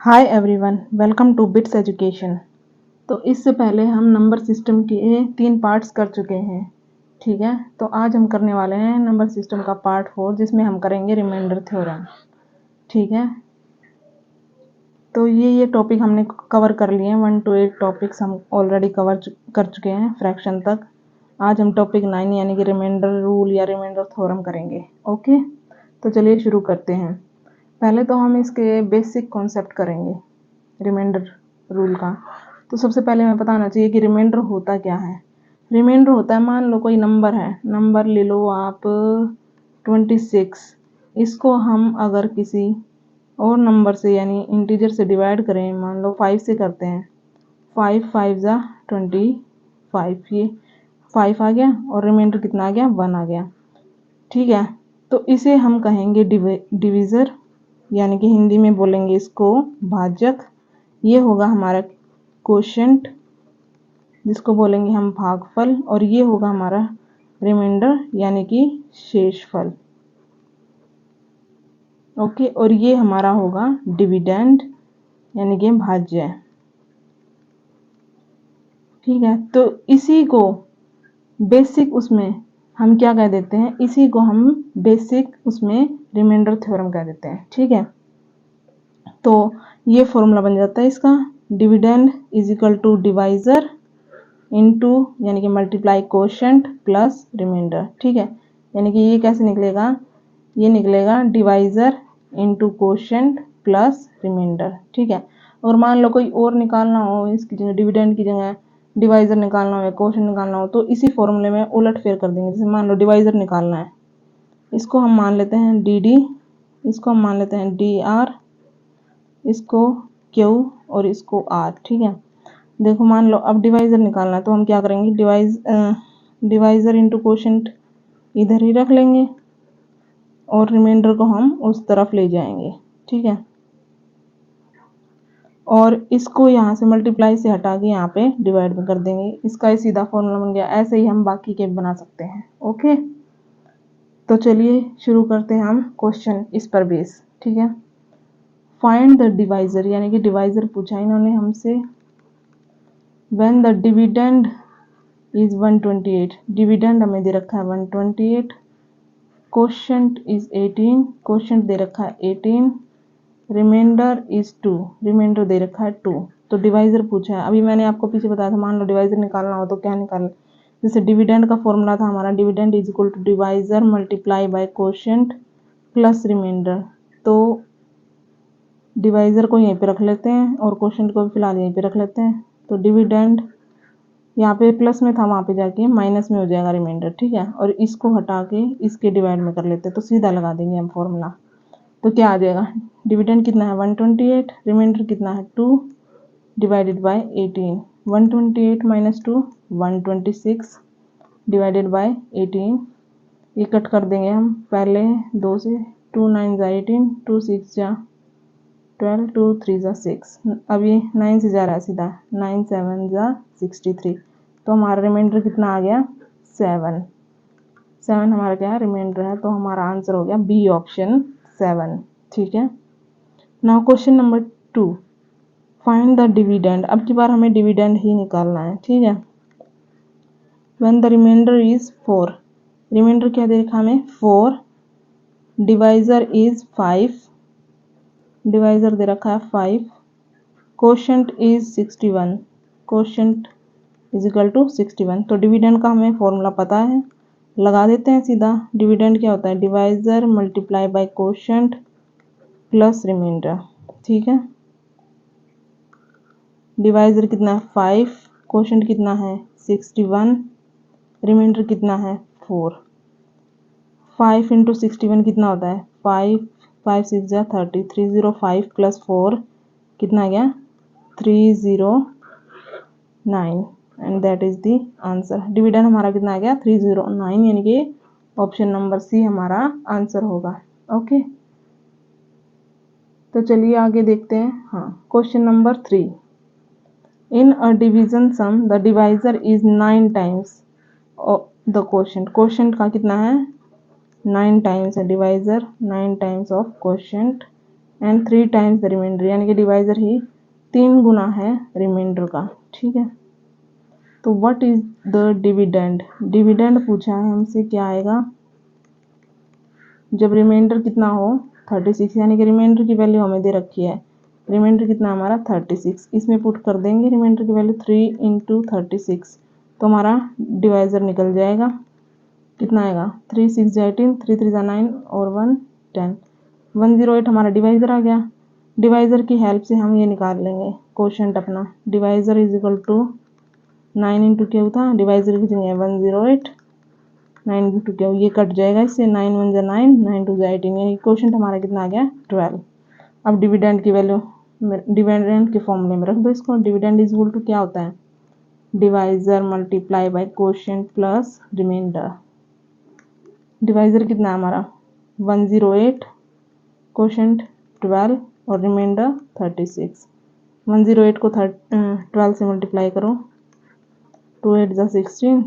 Hi everyone, welcome to Bits education. तो इससे पहले हम नंबर सिस्टम के 3 पार्ट्स कर चुके हैं। ठीक है, तो आज हम करने वाले हैं नंबर सिस्टम का पार्ट 4, जिसमें हम करेंगे रिमाइंडर थ्योरम। ठीक है, तो ये टॉपिक हमने कवर कर लिए हैं। 1 to 8 टॉपिक्स हम ऑलरेडी कर चुके हैं फ्रैक्शन तक। आज हम टॉपिक 9 यानी कि रिमाइंडर रूल या रिमाइंडर थ्योरम करेंगे। ओके, तो चलिए शुरू करते हैं। पहले तो हम इसके बेसिक कॉन्सेप्ट करेंगे रिमाइंडर रूल का। तो सबसे पहले हमें पता होना चाहिए कि रिमाइंडर होता क्या है। रिमाइंडर होता है, मान लो कोई नंबर है, नंबर ले लो आप 26। इसको हम अगर किसी और नंबर से यानी इंटीजर से डिवाइड करें, मान लो 5 से करते हैं, 5 5 जा 25, ये 5 आ गया और रिमाइंडर कितना आ गया, 1 आ गया। ठीक है, तो इसे हम कहेंगे डिविज़र, यानी कि हिंदी में बोलेंगे इसको भाजक। ये होगा हमारा क्वोशिएंट, जिसको बोलेंगे हम भागफल, और ये होगा हमारा रिमाइंडर यानी कि शेषफल। ओके, और ये हमारा होगा डिविडेंड यानी कि भाज्य। ठीक है, तो इसी को बेसिक उसमें हम क्या कह देते हैं, इसी को हम बेसिक उसमें रिमाइंडर थ्योरम कह देते हैं। ठीक है, तो ये फॉर्मूला बन जाता है इसका, dividend is equal to divisor into यानी कि मल्टीप्लाई क्वोशिएंट प्लस रिमाइंडर। ठीक है, यानी कि ये कैसे निकलेगा, ये निकलेगा divisor into quotient plus remainder. ठीक है, और मान लो कोई और निकालना हो, इसकी जगह डिविडेंड की जगह डिवाइजर निकालना हो या क्वोशिएंट निकालना हो, तो इसी फॉर्मूले में उलट फेर कर देंगे। जैसे मान लो डिवाइजर निकालना है, इसको हम मान लेते हैं डी डी, इसको हम मान लेते हैं डी आर, इसको क्यू और इसको आर। ठीक है, देखो मान लो अब डिवाइजर निकालना है, तो हम क्या करेंगे, डिवाइजर इंटू क्वोशिएंट इधर ही रख लेंगे और रिमाइंडर को हम उस तरफ ले जाएंगे। ठीक है, और इसको यहाँ से मल्टीप्लाई से हटा के यहाँ पे डिवाइड में कर देंगे। इसका ही सीधा फॉर्मूला बन गया। ऐसे ही हम बाकी के बना सकते हैं। ओके, तो चलिए शुरू करते हैं हम क्वेश्चन इस पर बेस। ठीक है, फाइंड द डिवाइजर, यानी कि डिवाइजर पूछा इन्होंने हमसे। When the dividend is 128, dividend हमें दे रखा है 128, क्वोशिएंट इज 18, क्वोशिएंट दे रखा है 18, रिमाइंडर इज 2, रिमाइंडर दे रखा है 2। तो डिवाइजर पूछा है। अभी मैंने आपको पीछे बताया था, मान लो डिवाइजर निकालना हो तो क्या निकाल, जैसे डिविडेंड का फॉर्मूला था हमारा, dividend is equal to divisor multiply by quotient plus remainder. तो डिवाइजर को यहीं पे रख लेते हैं और क्वोशिएंट को फिलहाल यहीं पे रख लेते हैं। तो डिविडेंड यहाँ पे प्लस में था, वहाँ पे जाके माइनस में हो जाएगा रिमाइंडर। ठीक है, और इसको हटा के इसके डिवाइड में कर लेते हैं, तो सीधा लगा देंगे हम फॉर्मूला। तो क्या आ जाएगा, डिविडेंड कितना है 128, रिमाइंडर कितना है 2 divided by 18। 128 minus 2 126 divided by 18। ये कट कर देंगे हम पहले 2 से, 2 9 जा 18, 2 6 जा 12, 2 3 जा 6। अब ये 9 से जा रहा है सीधा, 9 7 जा 63। तो हमारा रिमाइंडर कितना आ गया 7। 7 हमारा क्या है, रिमाइंडर है। तो हमारा आंसर हो गया बी ऑप्शन 7। ठीक है, now question number 2, find the dividend. अब की बार हमें डिविडेंड ही निकालना है। ठीक है, when the remainder is 4, remainder क्या दे रखा हमें 4, डिवाइजर इज 5, डिवाइजर दे रखा है 5, quotient is 61, quotient is equal to 61। तो डिविडेंड का हमें फॉर्मूला पता है, लगा देते हैं सीधा। डिविडेंड क्या होता है, divisor multiply by quotient plus remainder. ठीक है, डिवाइजर कितना है 5, क्वोशिएंट कितना है 61, रिमाइंडर कितना है 4। 5 इंटू 61 कितना होता है 5, 5 6 जा 30, 305 प्लस 4 कितना गया 309, and that is the answer. Dividend हमारा कितना आ गया 309, यानी कि ऑप्शन नंबर सी हमारा आंसर होगा। ओके, तो चलिए आगे देखते हैं। हाँ, question number 3, in a division sum the divisor is 9 times the quotient. का कितना है 9 टाइम्स है, divisor 9 times of quotient. And 3 times the remainder, यानी कि डिवाइजर ही 3 गुना है रिमाइंडर का। ठीक है, तो what is the dividend, dividend पूछा है हमसे, क्या आएगा जब रिमाइंडर कितना हो 36, यानी कि रिमाइंडर की वैल्यू हमें दे रखी है, रिमाइंडर कितना हमारा 36, इसमें पुट कर देंगे रिमाइंडर की वैल्यू 3 इंटू 36, तो हमारा डिवाइजर निकल जाएगा, कितना आएगा 3 6 18, 3 3 9 और 1 10, 108 हमारा डिवाइजर आ गया। डिवाइजर की हेल्प से हम ये निकाल लेंगे क्वोशिएंट अपना, divisor is equal to 9 into Q था, डिवाइजर की जगह 108, 9 इंटू क्यू, ये कट जाएगा इससे, 9 1 9, 9 2 18, यानी क्वोशिएंट हमारा कितना आ गया 12। अब डिविडेंड की वैल्यू डिविडेंड के फॉर्मूले में रख दो इसको, डिविडेंड इज इक्वल टू क्या होता है, divisor multiply by quotient plus remainder. Divisor कितना है हमारा 108, क्वोशिएंट 12 और रिमाइंडर 36। 108 को 12 से मल्टीप्लाई करो, 2 8 जा 16,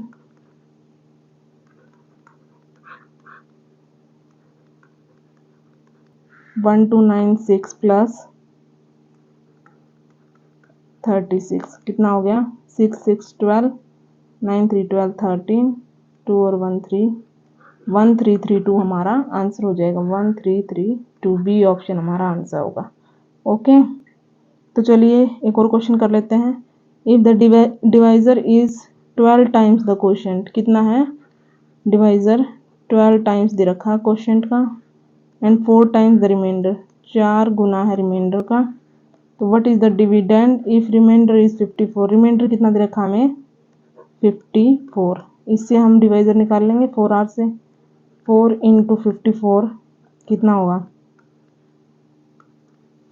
1296 प्लस 36 कितना हो गया 6 6 12, 9 3 12 13, 2 और 1 3, 1332 हमारा आंसर हो जाएगा, 1332, बी ऑप्शन हमारा आंसर होगा। ओके, तो चलिए एक और क्वेश्चन कर लेते हैं। If the divisor is 12 times the quotient, कितना है डिवाइजर 12 टाइम्स दे रखा है क्वोशिएंट का, एंड 4 टाइम्स द रिमाइंडर, 4 गुना है रिमाइंडर का, तो what is the dividend if remainder is 54, remainder कितना दे रखा हमें 54, इससे हम डिवाइजर निकाल लेंगे 4r से, 4 इंटू 54 कितना होगा,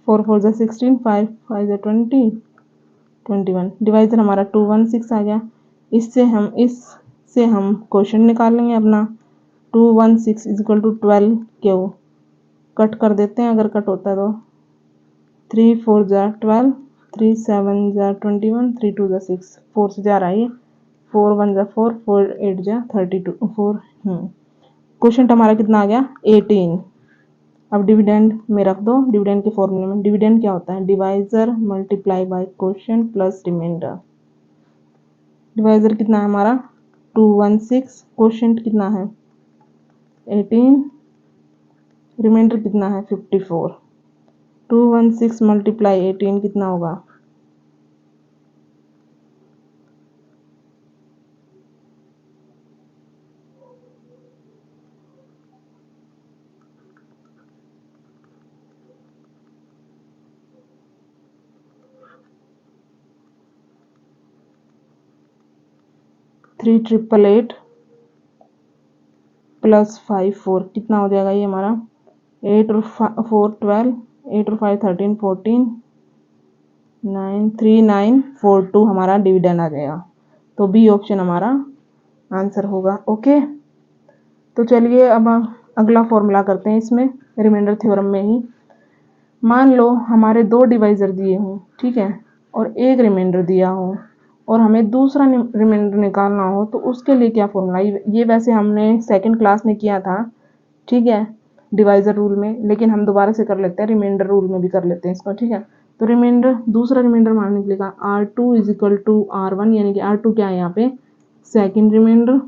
4 4 जा 16, 5 5 जा 20, 21, डिवाइजर हमारा 216 आ गया, इससे हम क्वोशिएंट निकाल लेंगे अपना, 216 is equal to 12 Q, cut कर देते हैं अगर कट होता है तो, 3 4 जा 12, 3 7 जा 21, 3 2 जा 6, 4 से जा रहा है, 4 1 जा 4, 4 8 जा 32, 4 क्वोशिएंट हमारा कितना आ गया 18। अब डिविडेंड में रख दो, डिविडेंड के फॉर्मूले में, डिविडेंड क्या होता है, divisor multiply by quotient plus remainder. Divisor कितना है हमारा 216, क्वोशिएंट कितना है 18, रिमाइंडर कितना है 54, 216 मल्टीप्लाई 18 कितना होगा 3888 प्लस 5 4 कितना हो जाएगा ये हमारा 8 और 4 12, 8 और 5 13 14, 9 3 9 4 2 हमारा डिविडेंड आ जाएगा, तो बी ऑप्शन हमारा आंसर होगा। ओके, तो चलिए अब हम अगला फॉर्मूला करते हैं इसमें, रिमाइंडर थ्योरम में ही। मान लो हमारे 2 डिवाइजर दिए हों, ठीक है, और एक रिमाइंडर दिया हो, और हमें दूसरा रिमाइंडर निकालना हो, तो उसके लिए क्या फॉर्मूला, ये वैसे हमने सेकंड क्लास में किया था, ठीक है, डिवाइजर रूल में, लेकिन हम दोबारा से कर लेते हैं, रिमाइंडर रूल में भी कर लेते हैं इसको। ठीक है, तो रिमाइंडर दूसरा रिमाइंडर मान निकलेगा R2 is equal to R1, यानी कि R2 क्या है यहाँ पे सेकंड रिमाइंडर,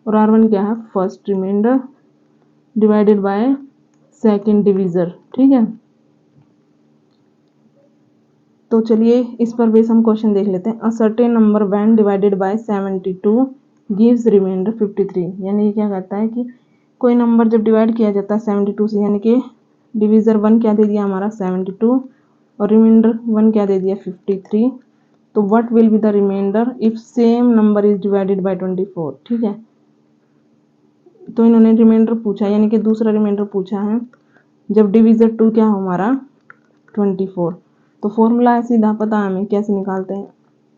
और R1 क्या है first remainder, divided by second divisor. ठीक है, तो चलिए इस पर बेस हम क्वेश्चन देख लेते हैं। A certain number when divided by 72 gives remainder 53, यानी क्या कहता है कि कोई नंबर जब डिवाइड किया जाता है 72 से, यानी कि डिवीजर 1 क्या दे दिया हमारा 72 और रिमाइंडर 1 क्या दे दिया 53, तो what will be the remainder if same number is divided by 24। ठीक है, तो इन्होंने रिमाइंडर पूछा, यानी कि दूसरा रिमाइंडर पूछा है जब डिवीजर 2 क्या हो हमारा 24, तो फॉर्मूला सीधा पता है हमें, कैसे निकालते हैं,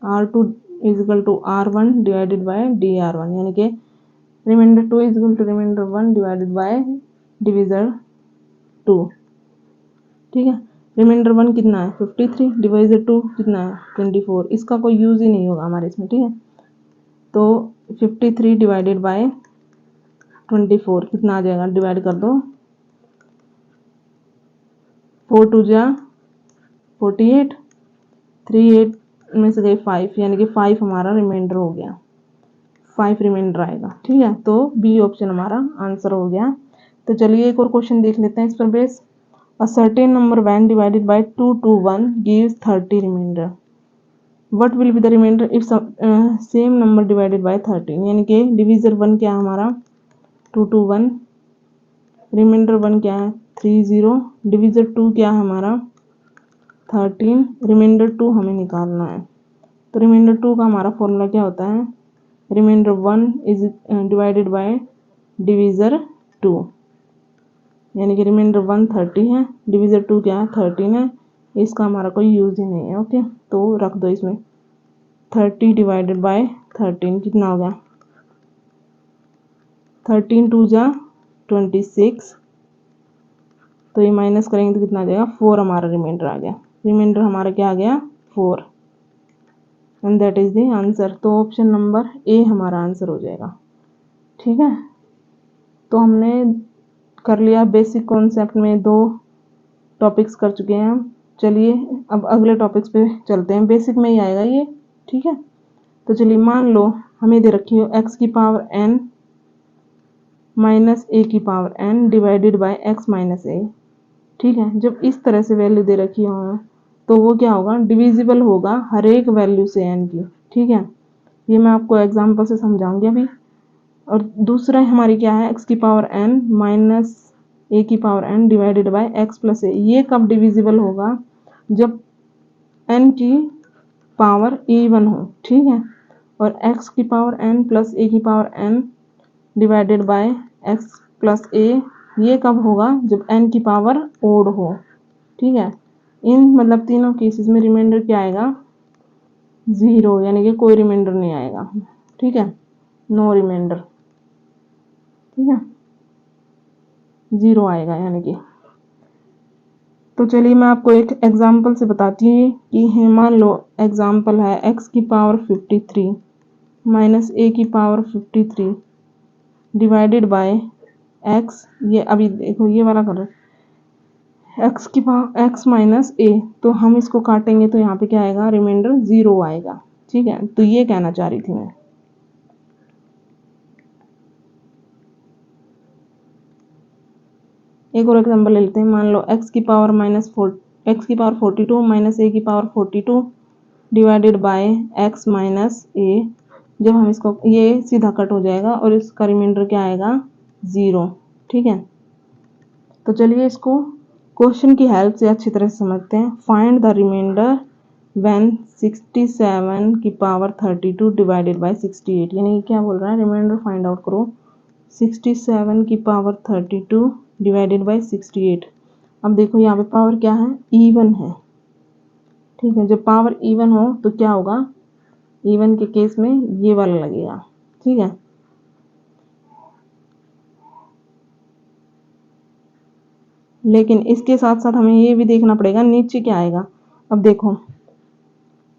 R2 is equal to R1 divided by DR1, यानी कि remainder 2 is equal to remainder 1 divided by divisor 2। ठीक है, रिमाइंडर 1 कितना है 53, डिवाइजर 2 कितना है 24, इसका कोई यूज ही नहीं होगा हमारे इसमें। ठीक है, तो 53 डिवाइडेड बाय 24 कितना आ जाएगा, डिवाइड कर दो 4 टू जा 48, 3 8 में से गई 5, यानी कि 5 हमारा रिमाइंडर हो गया, 5 रिमाइंडर आएगा। ठीक है, तो बी ऑप्शन हमारा आंसर हो गया। तो चलिए एक और क्वेश्चन देख लेते हैं इस पर base. A certain number when divided by 2 to 1 gives 30 remainder, what will be the remainder if same number divided by 13, यानी कि डिविजर 1 क्या है हमारा 2 to 1, रिमाइंडर 1 क्या है 30, डिविजर 2 क्या है हमारा 13, रिमाइंडर 2 हमें निकालना है। तो रिमाइंडर 2 का हमारा फॉर्मूला क्या होता है, remainder 1 is divided by divisor 2, यानी कि रिमाइंडर 1 30 है, डिविजर 2 क्या है 13 है, इसका हमारा कोई यूज ही नहीं है। ओके, तो रख दो इसमें 30 डिवाइडेड बाय 13 कितना हो गया 13 2 जा 26, तो ये माइनस करेंगे तो कितना आ जाएगा 4 हमारा रिमाइंडर आ गया, रिमाइंडर हमारा क्या आ गया 4, and that is the answer. तो ऑप्शन नंबर ए हमारा आंसर हो जाएगा। ठीक है, तो हमने कर लिया बेसिक कॉन्सेप्ट में 2 टॉपिक्स कर चुके हैं हम। चलिए अब अगले टॉपिक्स पे चलते हैं, बेसिक में ही आएगा ये। ठीक है, तो चलिए मान लो हमें दे रखी हो x की पावर n माइनस ए की power n divided by x minus A. ठीक है, जब इस तरह से वैल्यू दे रखी हो तो वो क्या होगा, डिविजिबल होगा हर एक वैल्यू से n की। ठीक है, ये मैं आपको एग्जांपल से समझाऊंगी अभी। और दूसरा हमारी क्या है, x की पावर n माइनस ए की power n divided by x plus A. ये कब डिविजिबल होगा, जब n की पावर इवन हो। ठीक है, और x की पावर n प्लस ए की power n divided by x plus A, ये कब होगा, जब n की पावर ओड हो। ठीक है, इन मतलब तीनों केसेस में रिमाइंडर क्या आएगा 0, यानी कि कोई रिमाइंडर नहीं आएगा। ठीक है, नो रिमाइंडर। ठीक है, 0 आएगा यानी कि। तो चलिए मैं आपको एक एग्जांपल से बताती हूँ कि मान लो एग्जांपल है x की पावर 53 माइनस ए की पावर 53 डिवाइडेड बाय x, ये अभी देखो ये वाला कर रहे हैं x की पावर x माइनस ए, तो हम इसको काटेंगे तो यहाँ पे क्या आएगा, रिमाइंडर 0 आएगा। ठीक है, तो ये कहना चाह रही थी मैं। एक और एग्जांपल ले लेते हैं, मान लो x की पावर x की पावर 42 माइनस ए की power 42 divided by x minus A. जब हम इसको, ये सीधा कट हो जाएगा और इसका रिमाइंडर क्या आएगा 0। ठीक है, तो चलिए इसको क्वेश्चन की हेल्प से अच्छी तरह से समझते हैं। फाइंड द रिमाइंडर व्हेन 67 की पावर 32 डिवाइडेड बाय 68, यानी क्या बोल रहा है, रिमाइंडर फाइंड आउट करो 67 की पावर 32 डिवाइडेड बाय 68। अब देखो यहाँ पे पावर क्या है, इवन है। ठीक है, जब पावर इवन हो तो क्या होगा, इवन के केस में ये वाला लगेगा। ठीक है, लेकिन इसके साथ साथ हमें ये भी देखना पड़ेगा नीचे क्या आएगा। अब देखो,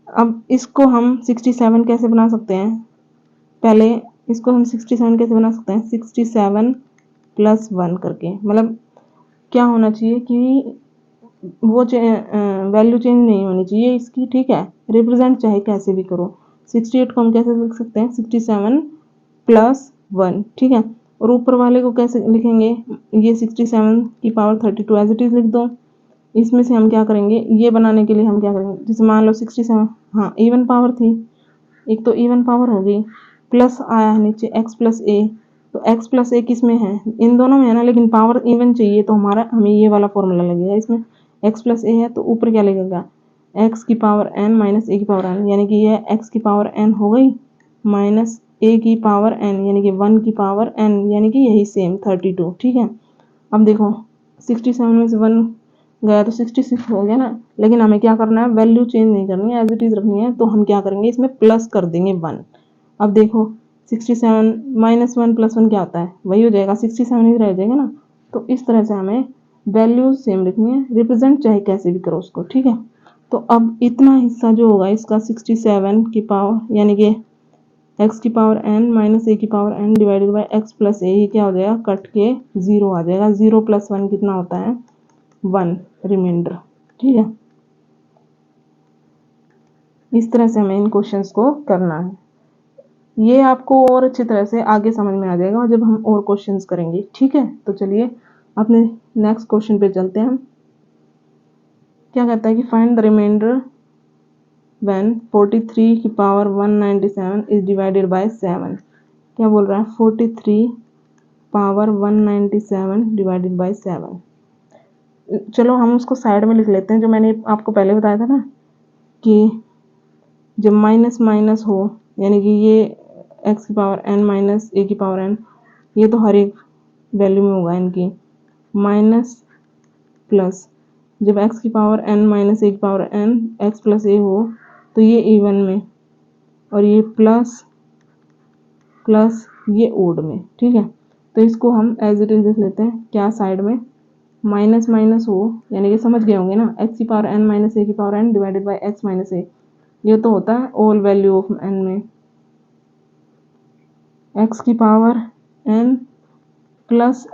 अब इसको हम 67 कैसे बना सकते हैं, पहले इसको हम 67 कैसे बना सकते हैं, 67 प्लस 1 करके। मतलब क्या होना चाहिए कि वो वैल्यू चेंज नहीं होनी चाहिए इसकी। ठीक है, रिप्रेजेंट चाहे कैसे भी करो। 68 को हम कैसे लिख सकते हैं, 67 प्लस 1। ठीक है, और ऊपर वाले को कैसे लिखेंगे, ये 67 की पावर 32 एज इट इज लिख दो। इसमें से हम क्या करेंगे, ये बनाने के लिए हम क्या करेंगे, जैसे मान लो 67, हाँ इवन पावर थी, एक तो इवन पावर हो गई, प्लस आया है नीचे x प्लस ए। तो x प्लस ए किस में है, इन दोनों में है ना, लेकिन पावर इवन चाहिए तो हमें ये वाला फॉर्मूला लगेगा। इसमें x प्लस ए है तो ऊपर क्या लगेगा, x की पावर n माइनस ए की पावर n, यानी कि ये x की पावर n हो गई माइनस ए की पावर n, यानी कि 1 की पावर n, यानी कि यही सेम 32। ठीक है, अब देखो 67 में से 1 गया तो 66 हो गया ना, लेकिन हमें क्या करना है, वैल्यू चेंज नहीं करनी है, एज इट इज रखनी है। तो हम क्या करेंगे, इसमें प्लस कर देंगे 1। अब देखो 67 माइनस 1 प्लस 1 क्या होता है, वही हो जाएगा 67 ही रह जाएगा ना। तो इस तरह से हमें वैल्यू सेम रखनी है, रिप्रेजेंट चाहे कैसे भी करो उसको। ठीक है, तो अब इतना हिस्सा जो होगा इसका 67 की पावर, यानी कि x की पावर n माइनस ए की power n divided by x plus A, ये क्या हो जाएगा, कट के 0 आ जाएगा। 0 प्लस 1 कितना होता है 1 रिमाइंडर। ठीक है, इस तरह से हमें इन क्वेश्चंस को करना है। ये आपको और अच्छी तरह से आगे समझ में आ जाएगा जब हम और क्वेश्चंस करेंगे। ठीक है, तो चलिए अपने नेक्स्ट क्वेश्चन पे चलते हैं। क्या कहता है कि फाइंड द रिमाइंडर व्हेन 43 की पावर 197 इज डिवाइडेड बाय 7। क्या बोल रहा है, 43 पावर 197 डिवाइडेड बाय 7। चलो हम उसको साइड में लिख लेते हैं, जो मैंने आपको पहले बताया था ना कि जब माइनस माइनस हो, यानी कि ये x की पावर n माइनस a की पावर n, ये तो हर एक वैल्यू में होगा इनकी, माइनस प्लस जब x की पावर n माइनस a की power n x plus a हो तो ये इवन में, और ये प्लस प्लस ये ओड में। ठीक है, तो इसको हम एज इट इज लिख लेते हैं। क्या साइड में माइनस माइनस हो, यानी कि समझ गए होंगे ना, x की पावर n माइनस a की power n divided by x minus a, ये तो होता है ऑल वैल्यू ऑफ n में x की पावर n प्लस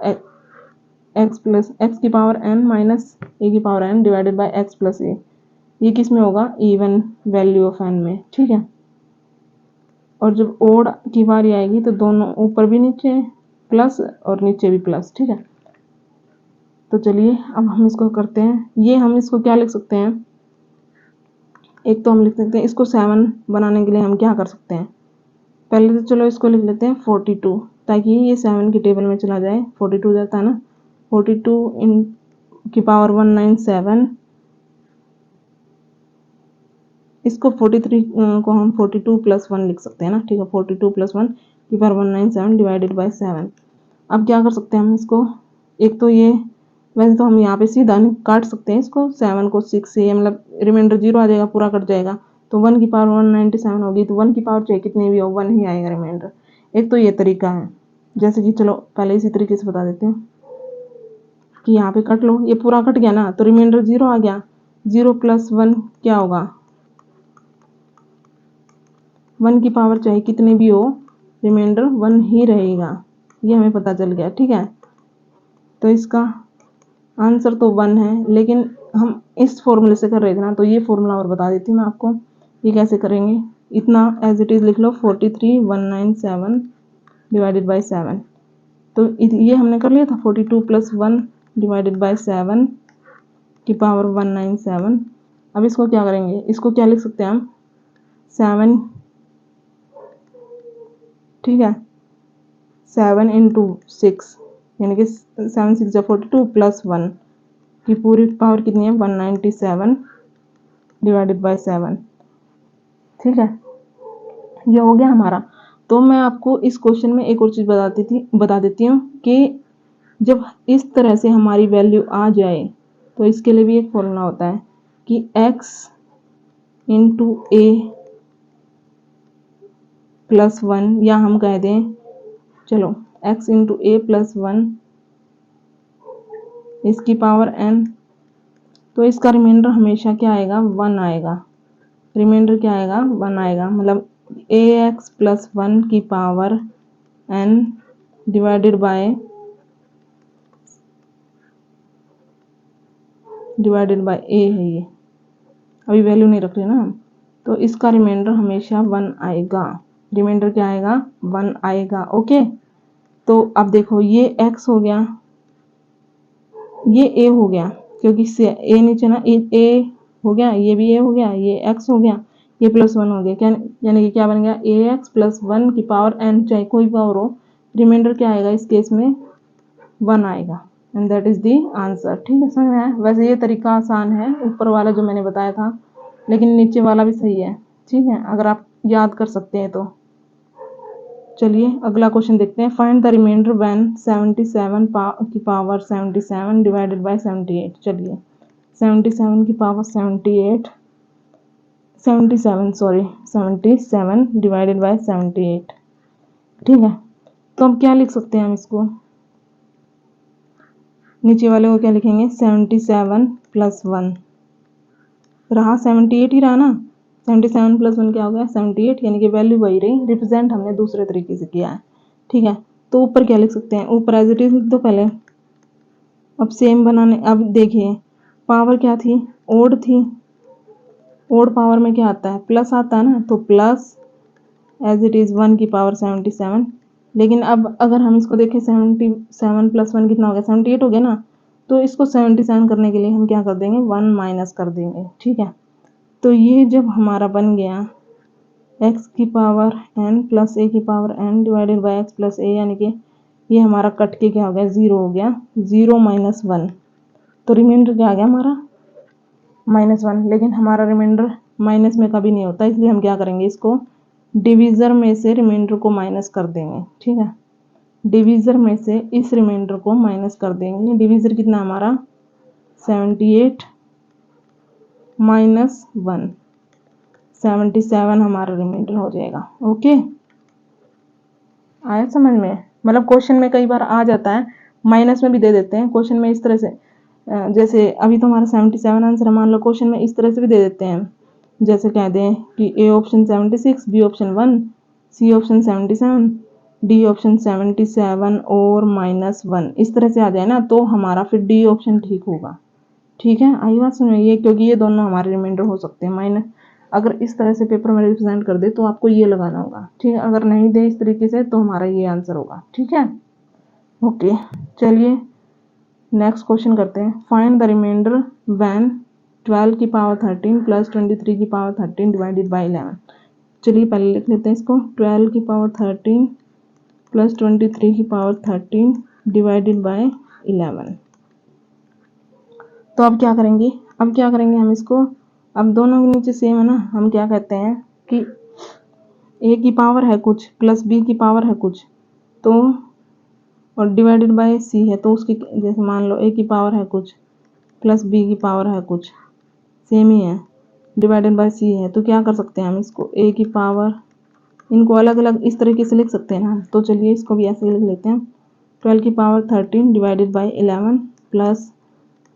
x की पावर n माइनस a की power n divided by x plus a, ये किस में होगा, इवन वैल्यू ऑफ n में। ठीक है, और जब ओड की बारी आएगी तो दोनों ऊपर भी नीचे प्लस और नीचे भी प्लस। ठीक है, तो चलिए अब हम इसको करते हैं। ये हम इसको क्या लिख सकते हैं, एक तो हम लिख सकते हैं इसको 7 बनाने के लिए हम क्या कर सकते हैं, पहले तो चलो इसको लिख लेते हैं 42, ताकि ये 7 की टेबल में चला जाए। 42 जाता है ना, 42 इन की पावर 197, इसको 43 को हम 42 प्लस 1 लिख सकते हैं ना। ठीक है, 42 प्लस 1 की पावर 197 डिवाइडेड बाई 7। अब क्या कर सकते हैं हम इसको, एक तो ये वैसे तो हम यहाँ पे सीधा काट सकते हैं इसको, 7 को 6 से, मतलब रिमाइंडर 0 आ जाएगा, पूरा कट जाएगा, तो 1 की पावर 197 होगी, तो 1 की पावर चाहे कितनी भी हो 1 ही आएगा रिमाइंडर। एक तो ये तरीका है, जैसे कि चलो पहले इसी तरीके से बता देते हैं कि यहाँ पे कट लो, ये पूरा कट गया ना, तो रिमाइंडर 0 आ गया। 0 प्लस 1 क्या होगा, 1 की पावर चाहे कितनी भी हो रिमाइंडर 1 ही रहेगा, ये हमें पता चल गया। ठीक है, तो इसका आंसर तो 1 है, लेकिन हम इस फॉर्मूले से कर रहे थे ना, तो ये फॉर्मूला और बता देती हूँ मैं आपको, ये कैसे करेंगे। इतना एज इट इज लिख लो, 43197 डिवाइडेड बाई 7, तो ये हमने कर लिया था 42 प्लस 1 डिवाइडेड बाई 7 की पावर 197। अब इसको क्या करेंगे, इसको क्या लिख सकते हैं हम, 7, ठीक है, 7 इंटू 6, यानी कि 7 6 42 प्लस 1 की पूरी पावर कितनी है 197 डिवाइडेड बाय 7। ठीक है, ये हो गया हमारा। तो मैं आपको इस क्वेश्चन में एक और चीज़ बता देती हूँ कि जब इस तरह से हमारी वैल्यू आ जाए तो इसके लिए भी एक फॉर्मूला होता है कि x इंटू ए प्लस 1, या हम कह दें चलो x इंटू ए प्लस 1 इसकी पावर n, तो इसका रिमाइंडर हमेशा क्या आएगा, 1 आएगा। रिमाइंडर क्या आएगा, 1 आएगा, मतलब ax प्लस 1 की power n divided bye a है, ये अभी वैल्यू नहीं रख रहे ना हम, तो इसका रिमाइंडर हमेशा 1 आएगा। रिमाइंडर क्या आएगा, 1 आएगा। ओके, तो अब देखो ये x हो गया, ये a हो गया, क्योंकि a नीचे ना, a हो गया, ये भी a हो गया, ये x हो गया, ये प्लस 1 हो गया, क्या यानी कि क्या बन गया, ax प्लस 1 की पावर n, चाहे कोई पावर हो, रिमाइंडर क्या आएगा इस केस में 1 आएगा, and that is the answer. ठीक है, समझ में आया। वैसे ये तरीका आसान है, ऊपर वाला जो मैंने बताया था, लेकिन नीचे वाला भी सही है। ठीक है, अगर आप याद कर सकते हैं तो। चलिए अगला क्वेश्चन देखते हैं। फाइंड द रिमाइंडर व्हेन 77 की पावर 77 डिवाइडेड बाय 78। चलिए 77 की पावर 77 डिवाइडेड बाय 78। ठीक है, तो अब क्या लिख सकते हैं हम इसको, नीचे वाले को क्या लिखेंगे, 77 प्लस 1 रहा, 78 ही रहा ना, 77 प्लस 1 क्या हो गया, 78, यानी कि वैल्यू वही रही, रिप्रेजेंट हमने दूसरे तरीके से किया है। ठीक है, तो ऊपर क्या लिख सकते हैं, ऊपर एज इट इज लिख दो पहले, अब सेम बनाने, अब देखिए पावर क्या थी, ओड थी, ओड पावर में क्या आता है, प्लस आता है ना, तो प्लस एज इट इज़ 1 की पावर 77। लेकिन अब अगर हम इसको देखें 77 प्लस 1 कितना हो गया, 78 हो गया ना। तो इसको 77 करने के लिए हम क्या कर देंगे, 1 माइनस कर देंगे, ठीक है। तो ये जब हमारा बन गया x की पावर n प्लस a की power n divided by x plus A, यानी कि ये हमारा कट के क्या हो गया, 0 हो गया, 0 माइनस 1। तो रिमाइंडर क्या आ गया हमारा, -1। लेकिन हमारा रिमाइंडर माइनस में कभी नहीं होता, इसलिए हम क्या करेंगे, इसको डिवीज़र में से रिमाइंडर को माइनस कर देंगे, ठीक है। डिवीज़र में से इस रिमाइंडर को माइनस कर देंगे। डिवीज़र कितना हमारा 78 माइनस 1, 77 हमारा रिमाइंडर हो जाएगा। ओके, आया समझ में। मतलब क्वेश्चन में कई बार आ जाता है, माइनस में भी दे देते हैं क्वेश्चन में इस तरह से। जैसे अभी तो हमारा 77 आंसर है, मान लो क्वेश्चन में इस तरह से भी दे देते हैं। जैसे कह दें कि A option 76, B option 1, C option 77, D option 77 और -1, इस तरह से आ जाए ना, तो हमारा फिर डी ऑप्शन ठीक होगा। ठीक है, आई बात समझ में, ये क्योंकि ये दोनों हमारे रिमाइंडर हो सकते हैं। माइनस अगर इस तरह से पेपर में रिप्रेजेंट कर दे तो आपको ये लगाना होगा, ठीक है। अगर नहीं दे इस तरीके से तो हमारा ये आंसर होगा, ठीक है। ओके, चलिए नेक्स्ट क्वेश्चन करते हैं। फाइंड द रिमाइंडर व्हेन 12 की पावर 13 प्लस 23 की पावर 13 डिवाइडेड बाई 11। चलिए पहले लिख लेते हैं इसको, 12 की पावर 13 प्लस 23 की पावर 13 डिवाइडेड बाई 11। तो अब क्या करेंगे, हम इसको, अब दोनों के नीचे सेम है ना, हम क्या कहते हैं कि ए की पावर है कुछ प्लस बी की पावर है कुछ, तो और डिवाइडेड बाय सी है, तो उसकी जैसे मान लो ए की पावर है कुछ प्लस बी की पावर है कुछ, सेम ही है, डिवाइडेड बाय सी है, तो क्या कर सकते हैं हम इसको ए की पावर, इनको अलग अलग इस तरीके से लिख सकते हैं ना। तो चलिए इसको भी ऐसे ही लिख लेते हैं, 12 की पावर 13 डिवाइडेड बाई 11 प्लस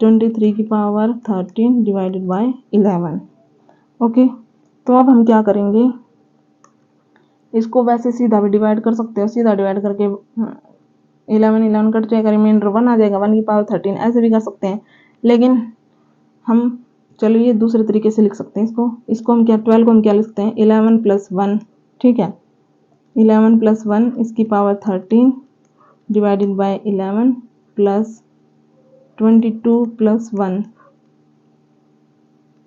23 की पावर 13 डिवाइडेड बाई 11। ओके, तो अब हम क्या करेंगे, इसको वैसे सीधा भी डिवाइड कर सकते हो, सीधा डिवाइड करके 11 कट जाएगा, रिमाइंडर 1 आ जाएगा, 1 की पावर 13, ऐसे भी कर सकते हैं। लेकिन हम चलो ये दूसरे तरीके से लिख सकते हैं इसको हम क्या, 12 को हम क्या लिखते हैं, 11 प्लस 1, ठीक है। 11 प्लस 1 इसकी power 13 divided by 11 plus 22 plus 1,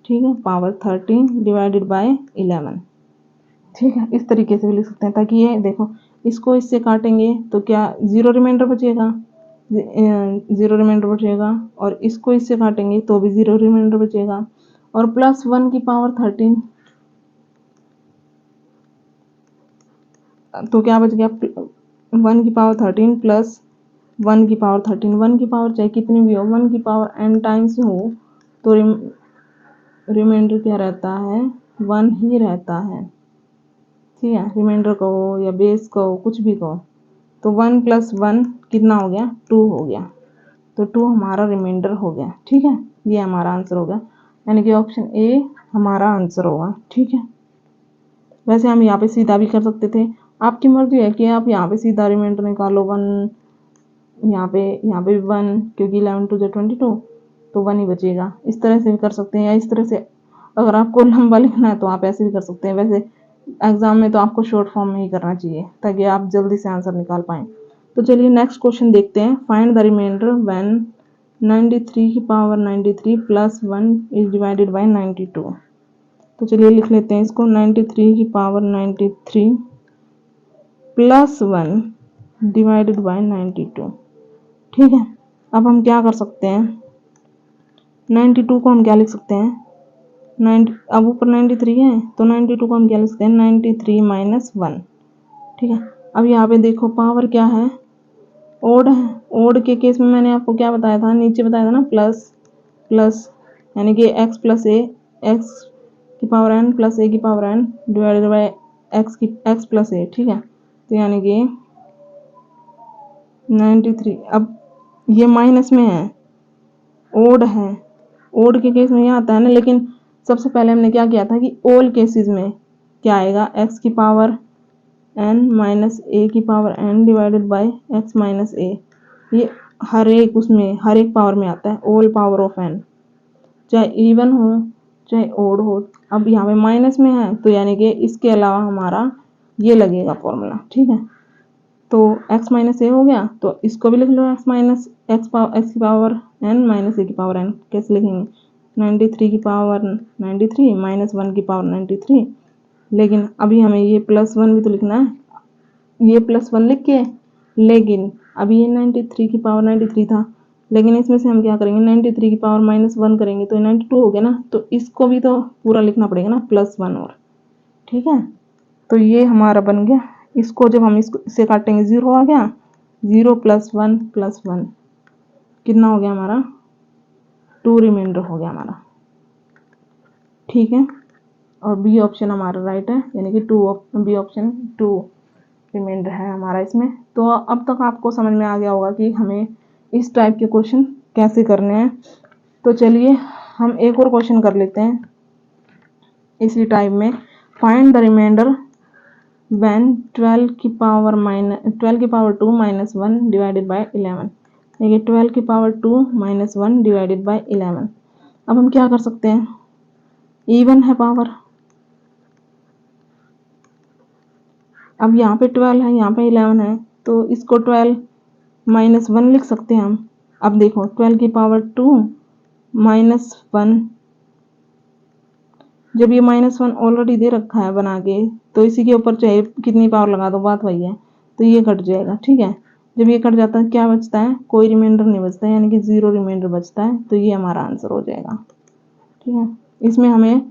ठीक है, पावर 13 डिवाइडेड बाई 11, ठीक है। इस तरीके से भी लिख सकते हैं, ताकि ये देखो इसको इससे काटेंगे तो क्या 0 रिमाइंडर बचेगा, 0 रिमाइंडर बचेगा, और इसको इससे काटेंगे तो भी 0 रिमाइंडर बचेगा, और प्लस 1 की पावर 13, तो क्या बच गया, 1 की पावर 13 प्लस 1 की पावर 13, 1 की पावर चाहे कितनी भी हो, 1 की पावर n टाइम्स हो, तो रिमाइंडर क्या रहता है, 1 ही रहता है, ठीक है। रिमाइंडर कहो या बेस कहो, कुछ भी कहो, तो 1 प्लस 1 कितना हो गया, 2 हो गया, तो 2 हमारा रिमाइंडर हो गया, ठीक है। ये हमारा आंसर हो गया, यानी कि ऑप्शन ए हमारा आंसर होगा, ठीक है। वैसे हम यहाँ पे सीधा भी कर सकते थे, आपकी मर्जी है कि आप यहाँ पे सीधा रिमाइंडर निकालो 1, यहाँ पे भी 1, क्योंकि 11 टू 22, तो 1 ही बचेगा। इस तरह से भी कर सकते हैं, या इस तरह से अगर आपको लंबा लिखना है तो आप ऐसे भी कर सकते हैं। वैसे एग्जाम में तो आपको शॉर्ट फॉर्म में ही करना चाहिए, ताकि आप जल्दी से आंसर निकाल पाएँ। तो चलिए नेक्स्ट क्वेश्चन देखते हैं। फाइंड द रिमाइंडर व्हेन 93 की power 93 plus 1 is divided by 92। तो चलिए लिख लेते हैं इसको, 93 की पावर 93 प्लस 1 डिवाइडेड बाई 92, ठीक है। अब हम क्या कर सकते हैं, 92 को हम क्या लिख सकते हैं, 90, अब ऊपर 93 है तो 92 को हम क्या लिख सकते हैं, 93 माइनस 1, ठीक है। अब यहाँ पे देखो पावर क्या है, ओड है, ओड के केस में मैंने आपको क्या बताया था, नीचे बताया था ना, प्लस यानी कि x प्लस ए, एक्स की पावर n प्लस ए की power n divided by x plus A, ठीक है। तो यानी कि 93, अब ये माइनस में है, ओड है, ओड के केस में यह आता है ना, लेकिन सबसे पहले हमने क्या किया था कि ऑल केसेस में क्या आएगा, x की पावर n माइनस ए की power n divided by x minus A, ये हर एक उसमें हर एक पावर में आता है, ऑल पावर ऑफ n, चाहे इवन हो चाहे ओड हो। अब यहाँ पे माइनस में है तो यानी कि इसके अलावा हमारा ये लगेगा फॉर्मूला, ठीक है। तो x माइनस ए हो गया, तो इसको भी लिख लो x माइनस एक्स की पावर n माइनस ए की पावर n। कैसे लिखेंगे, 93 की पावर 93 माइनस 1 की पावर 93। लेकिन अभी हमें ये +1 भी तो लिखना है, ये +1 लिख के, लेकिन अभी ये 93 की पावर 93 था, लेकिन इसमें से हम क्या करेंगे, 93 की पावर -1 करेंगे तो 92 हो गया ना। तो इसको भी तो पूरा लिखना पड़ेगा ना, +1 और, ठीक है। तो ये हमारा बन गया। इसको जब हम इससे काटेंगे 0 आ गया, 0 + 1 + 1 कितना हो गया हमारा, 2 रिमाइंडर हो गया हमारा, ठीक है। और बी ऑप्शन हमारा राइट है, यानी कि बी ऑप्शन 2 रिमाइंडर है हमारा इसमें। तो अब तक आपको समझ में आ गया होगा कि हमें इस टाइप के क्वेश्चन कैसे करने हैं। तो चलिए हम एक और क्वेश्चन कर लेते हैं इसी टाइप में। फाइंड द रिमाइंडर व्हेन 12 की पावर 2 - 1 डिवाइडेड बाय 11। देखिए 12 की पावर 2 - 1 डिवाइडेड बाय 11। अब हम क्या कर सकते हैं, इवन है पावर, अब यहाँ पे 12 है, यहाँ पे 11 है, तो इसको 12 - 1 लिख सकते हैं हम। अब देखो 12 की पावर 2 - 1, जब ये -1 ऑलरेडी दे रखा है बना के, तो इसी के ऊपर चाहे कितनी पावर लगा दो, बात वही है। तो ये कट जाएगा, ठीक है। जब ये कट जाता है क्या बचता है, कोई रिमाइंडर नहीं बचता है, यानी कि 0 रिमाइंडर बचता है। तो ये हमारा आंसर हो जाएगा, ठीक है। इसमें हमें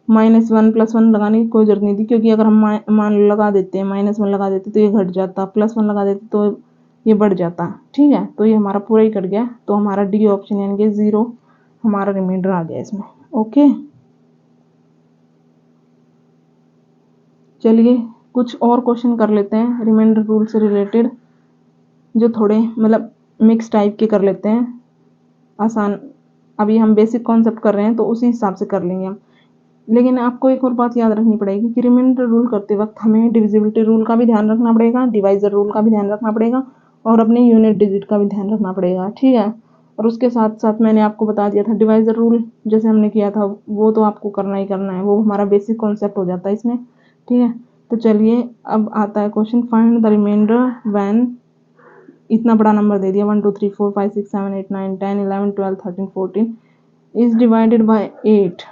-1 + 1 लगाने की कोई जरूरत नहीं थी, क्योंकि अगर हम मान लगा देते हैं -1 लगा देते तो ये घट जाता, +1 लगा देते तो ये बढ़ जाता, ठीक है। तो ये हमारा पूरा ही कट गया। तो हमारा डी ऑप्शन यानी कि 0 हमारा रिमाइंडर आ गया इसमें, ओके। चलिए कुछ और क्वेश्चन कर लेते हैं रिमाइंडर रूल से रिलेटेड, जो थोड़े मतलब मिक्स टाइप के कर लेते हैं, आसान। अभी हम बेसिक कॉन्सेप्ट कर रहे हैं तो उसी हिसाब से कर लेंगे हम। लेकिन आपको एक और बात याद रखनी पड़ेगी कि रिमाइंडर रूल करते वक्त हमें डिविजिबिलिटी रूल का भी ध्यान रखना पड़ेगा, डिवाइजर रूल का भी ध्यान रखना पड़ेगा, और अपने यूनिट डिजिट का भी ध्यान रखना पड़ेगा, ठीक है। और उसके साथ साथ मैंने आपको बता दिया था डिवाइजर रूल जैसे हमने किया था वो तो आपको करना ही करना है, वो हमारा बेसिक कॉन्सेप्ट हो जाता है इसमें, ठीक है। तो चलिए अब आता है question, find the remainder when, इतना बड़ा नंबर दे दिया 1 2 3 4 5 6 7 8 9 10 11 12 13 14 इज डिवाइडेड बाय 8।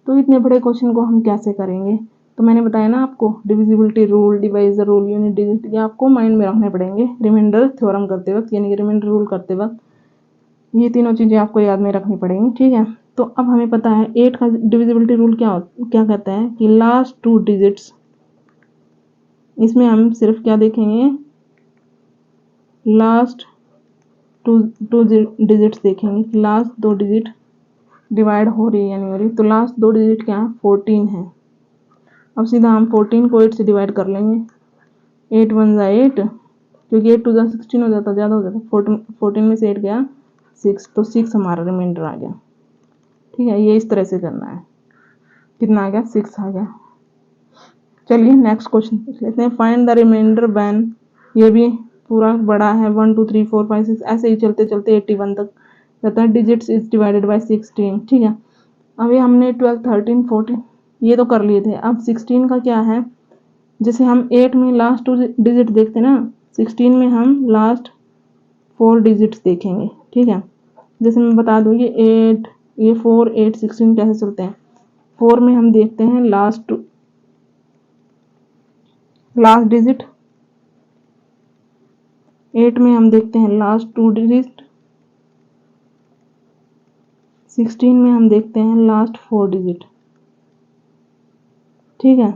तो इतने बड़े क्वेश्चन को हम कैसे करेंगे, तो मैंने बताया ना आपको divisibility rule, divisor rule, unit digit, ये आपको माइंड में रखने पड़ेंगे रिमाइंडर थ्योरम करते वक्त, यानी कि रिमाइंडर रूल करते वक्त ये तीनों चीजें आपको याद में रखनी पड़ेंगी, ठीक है। तो अब हमें पता है 8 का डिविजिबिलिटी रूल क्या कहता है कि लास्ट 2 डिजिट्स, इसमें हम सिर्फ क्या देखेंगे, लास्ट टू डिजिट्स देखेंगे, लास्ट 2 डिजिट डिवाइड हो रही है या नहीं हो रही। तो लास्ट 2 डिजिट क्या है, 14 है। अब सीधा हम 14 को 8 से डिवाइड कर लेंगे, 8 1 ज़ा 8, क्योंकि 8 2 ज़ा 16 हो जाता, ज़्यादा हो जाता, 14 में से 8 गया 6, तो 6 हमारा रिमाइंडर आ गया, ठीक है। ये इस तरह से करना है, कितना आ गया, 6 आ गया। चलिए नेक्स्ट क्वेश्चन पूछ लेते हैं, फाइंड द रिमाइंडर व्हेन, ये भी पूरा बड़ा है, 1 2 3 4 5 6 ऐसे ही चलते चलते 81 तक जाता है, डिजिट्स इज डिवाइडेड बाय 16, ठीक है। अभी हमने 12 13 14 ये तो कर लिए थे, अब 16 का क्या है, जैसे हम 8 में लास्ट 2 डिजिट देखते ना, 16 में हम लास्ट 4 डिजिट्स देखेंगे, ठीक है। जैसे मैं बता दूँ ये 8 ये 4 8 16 कैसे चलते हैं, 4 में हम देखते हैं लास्ट डिजिट, 8 में हम देखते हैं लास्ट 2 डिजिट, 16 में हम देखते हैं लास्ट 4 डिजिट, ठीक है।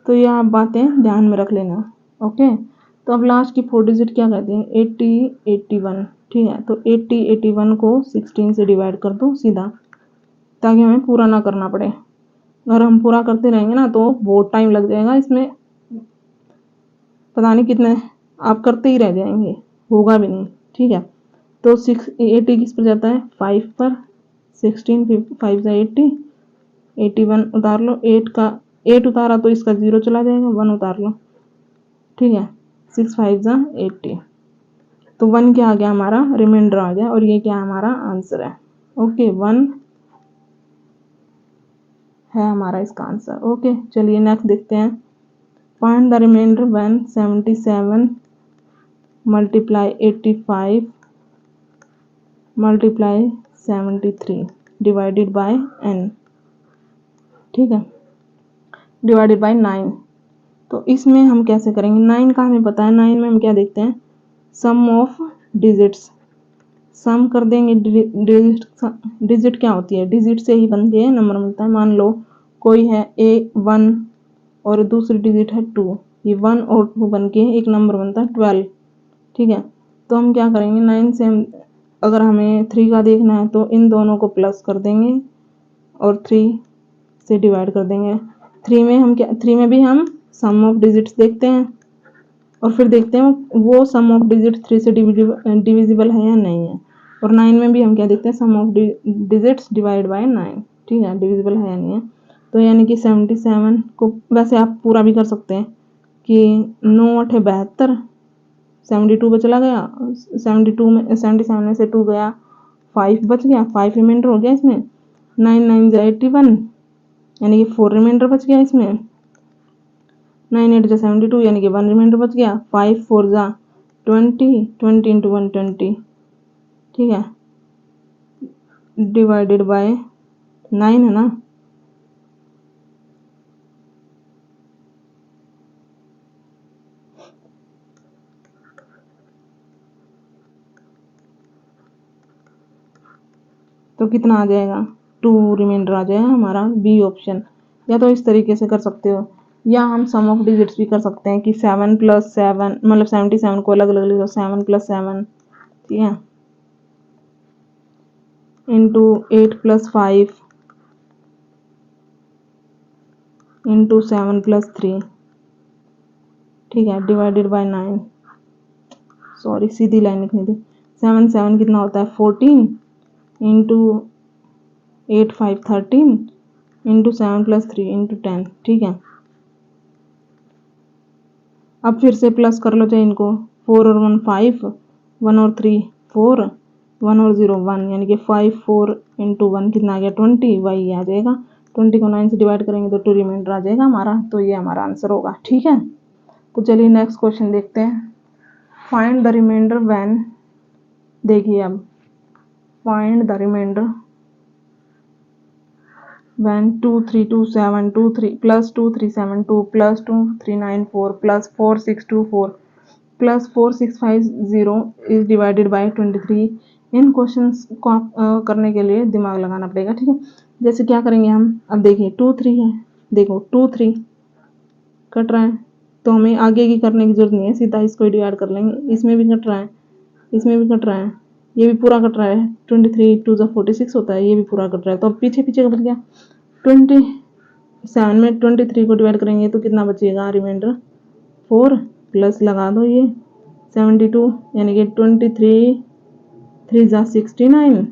तो ये आप बातें ध्यान में रख लेना, ओके। तो अब लास्ट की 4 डिजिट क्या कहते हैं, 80 81, ठीक है। तो 80 81 को 16 से डिवाइड कर दो सीधा, ताकि हमें पूरा ना करना पड़े। अगर हम पूरा करते रहेंगे ना तो बहुत टाइम लग जाएगा इसमें, पता नहीं कितने आप करते ही रह जाएंगे, होगा भी नहीं, ठीक है। तो 80 किस पर जाता है, 5 पर, 16 5 ज़ा 80, 81 उतार लो, 8 उतारा तो इसका 0 चला जाएगा, 1 उतार लो, ठीक है। 6 5 ज़ा 80, तो 1 क्या आ गया हमारा, रिमाइंडर आ गया, और ये क्या हमारा आंसर है। ओके, 1 है हमारा इसका आंसर। ओके, चलिए नेक्स्ट देखते हैं। Find the remainder when 77 multiply 85 multiply 73 divided by n, ठीक है, डिवाइडेड बाय 9। तो इसमें हम कैसे करेंगे, 9 का हमें पता है, 9 में हम क्या देखते हैं, सम ऑफ डिजिट्स, सम कर देंगे। डिजिट क्या होती है, डिजिट से ही बन के नंबर मिलता है। मान लो कोई है A1 और दूसरी डिजिट है 2, ये 1 और 2 बन के एक नंबर बनता है 12, ठीक है। तो हम क्या करेंगे, 9 से हम अगर हमें 3 का देखना है तो इन दोनों को प्लस कर देंगे और 3 से डिवाइड कर देंगे। 3 में हम क्या, 3 में भी हम सम ऑफ डिजिट्स देखते हैं और फिर देखते हैं वो सम ऑफ डिजिट 3 से डिविजिबल है या नहीं है। और 9 में भी हम क्या देखते हैं, सम ऑफ डिजिट्स डिवाइड बाय 9, ठीक है, डिविजिबल है या नहीं है। तो यानी कि 77 को वैसे आप पूरा भी कर सकते हैं कि 9 8 72, 72 पे चला गया, 72 में 77 में से 2 गया, 5 बच गया, 5 रिमाइंडर हो गया इसमें, 9 9 81 यानी कि 4 रिमाइंडर बच गया इसमें, 9 8 जा 72 यानी कि 1 रिमाइंडर बच गया, 5 4 जा 20, 20 इंटू 120, ठीक है, डिवाइडेड बाय 9 है ना। तो कितना आ जाएगा, 2 रिमाइंडर आ जाएगा हमारा, बी ऑप्शन। या तो इस तरीके से कर सकते हो, या हम सम ऑफ डिजिट्स भी कर सकते हैं कि 7 प्लस 7 मतलब 77 को अलग अलग लिखो, 7 प्लस 7, ठीक है, इंटू 8 प्लस 5 इंटू 7 प्लस 3, ठीक है, divided by 9, sorry Sidhi line लिखनी थी। 7 7 कितना होता है 14 इंटू 8 5 13 इंटू 7 प्लस 3 इंटू 10, ठीक है। अब फिर से प्लस कर लो चाहे इनको, 4 और 1 5, 1 और 3 4, 1 और 0 1, यानी कि 5 4 इंटू 1 कितना आ गया 20, वही आ जाएगा। 20 को 9 से डिवाइड करेंगे तो 2 रिमाइंडर आ जाएगा हमारा, तो ये हमारा आंसर होगा, ठीक है। तो चलिए नेक्स्ट क्वेश्चन देखते हैं। फाइंड द रिमाइंडर व्हेन, देखिए अब find the reminder when 2 3 2 7 2 3 plus 2 3 7 2 plus 2 3 9 4 plus 4 6 2 4 plus 4 6 5 0 is divided by 23। In questions को करने के लिए दिमाग लगाना पड़ेगा, ठीक है। जैसे क्या करेंगे हम, अब देखिए 2 3 है, देखो 2 3 कट रहा है तो हमें आगे की करने की जरूरत नहीं है, सीधा इसको डिवाइड कर लेंगे। इसमें भी कट रहा है, इसमें भी कट रहा है, ये भी पूरा कट रहा है, 23 2 46 होता है, ये भी पूरा कट रहा है। तो अब पीछे पीछे का बच गया, 27 में 23 को डिवाइड करेंगे तो कितना बचेगा रिमाइंडर 4, प्लस लगा दो ये 72 यानी कि 23 3 जा 69,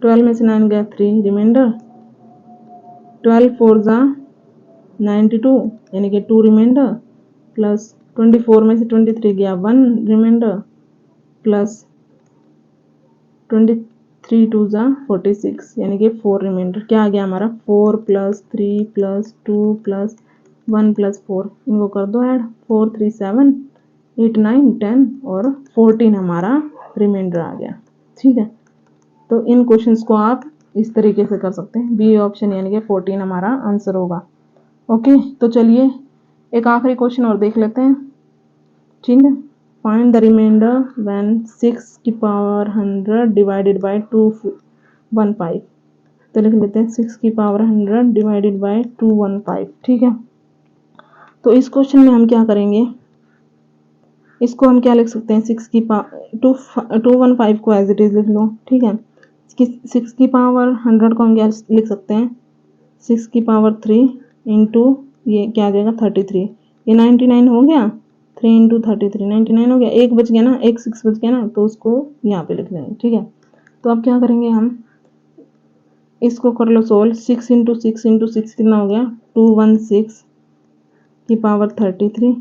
12 में से 9 गया 3 रिमाइंडर, 12 4 जा 92 यानी कि 2 रिमाइंडर, प्लस 24 में से 23 गया 1 रिमाइंडर, प्लस 23 2 जा 46 यानी कि 4 रिमाइंडर। क्या आ गया हमारा 4 प्लस 3 प्लस 2 प्लस 1 प्लस 4, इनको कर दो ऐड, 4 3 7 8 9 10 और 14 हमारा रिमाइंडर आ गया, ठीक है। तो इन क्वेश्चंस को आप इस तरीके से कर सकते हैं, बी ऑप्शन यानी कि 14 हमारा आंसर होगा। ओके, तो चलिए एक आखिरी क्वेश्चन और देख लेते हैं, ठीक है। फाइंड द रिमाइंडर व्हेन 6 की पावर 100 डिवाइडेड बाय 215। तो लिख लेते हैं 6 की पावर 100 डिवाइडेड बाय 215, ठीक है। तो इस क्वेश्चन में हम क्या करेंगे, इसको हम क्या लिख सकते हैं, 6 की पावर 215 को एज इट इज लिख लो, ठीक है। 6 की पावर 100 को हम क्या लिख सकते हैं, 6 की पावर 3 इंटू ये क्या आ जाएगा 33, ये 99 हो गया, 3 इंटू 33 99 हो गया, एक बच गया ना, एक 6 बच गया ना, तो उसको यहाँ पे लिख लेंगे, ठीक है। तो अब क्या करेंगे हम, इसको कर लो सोल्व, 6 इंटू 6 इंटू 6 कितना हो गया 216 की पावर 33,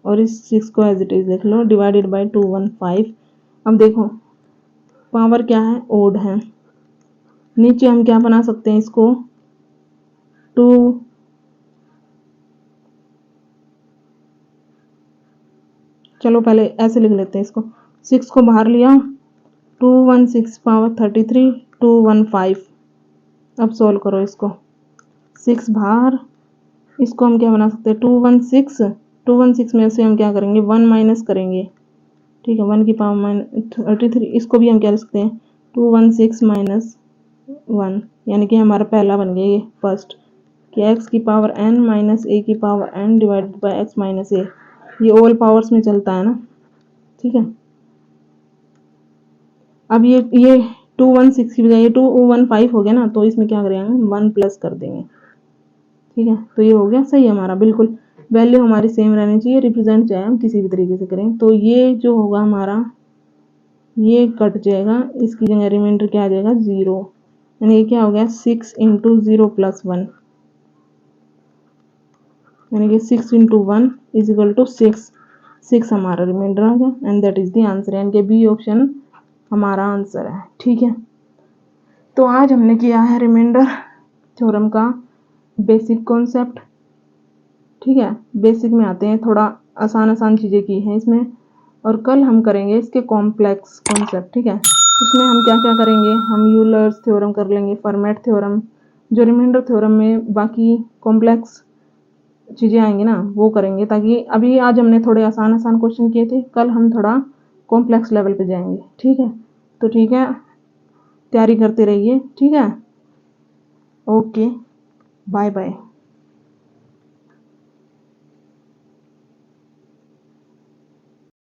और इस 6 को एज इट इज लिख लो डिवाइडेड बाय 215 अब देखो पावर क्या है, ओड है। नीचे हम क्या बना सकते हैं इसको, 2, चलो पहले ऐसे लिख लेते हैं इसको, 6 को बाहर लिया, 216 पावर 33, 215। अब सोल्व करो इसको, 6 बाहर, इसको हम क्या बना सकते हैं, 216 में से हम क्या करेंगे, 1 माइनस करेंगे, ठीक है, 1 की पावर -33। इसको भी हम क्या लिख सकते हैं, 216 माइनस 1, यानी कि हमारा पहला बन गया ये फर्स्ट, कि x की पावर n माइनस a की power n divided by x minus a। ये ऑल पावर्स में चलता है ना, ठीक है। अब ये 216 की बजाय 215 हो गया ना, तो इसमें क्या करेंगे, 1 प्लस कर देंगे, ठीक है। तो ये हो गया सही हमारा, बिल्कुल वैल्यू हमारी सेम रहनी चाहिए, रिप्रेजेंट चाहे हम किसी भी तरीके से करें। तो ये जो होगा हमारा, ये कट जाएगा, इसकी जगह रिमाइंडर क्या आ जाएगा, 0, यानी ये क्या हो गया, 6 इंटू 0 प्लस 1, यानी कि 6 इंटू 1 इज इक्वल टू 6 हमारा रिमाइंडर आ गया, and that is the answer, यानी कि बी ऑप्शन हमारा आंसर है, ठीक है। तो आज हमने किया है रिमाइंडर थ्योरम का बेसिक कॉन्सेप्ट, ठीक है। बेसिक में आते हैं, थोड़ा आसान चीज़ें की हैं इसमें, और कल हम करेंगे इसके कॉम्प्लेक्स कॉन्सेप्ट, ठीक है। उसमें हम क्या क्या करेंगे, हम यूलर्स थ्योरम कर लेंगे, फर्मेट थ्योरम, जो रिमाइंडर थ्योरम में बाकी कॉम्प्लेक्स चीज़ें आएंगी ना वो करेंगे, ताकि अभी आज हमने थोड़े आसान क्वेश्चन किए थे, कल हम थोड़ा कॉम्प्लेक्स लेवल पे जाएंगे, ठीक है। तो ठीक है, तैयारी करते रहिए, ठीक है। Okay, bye bye.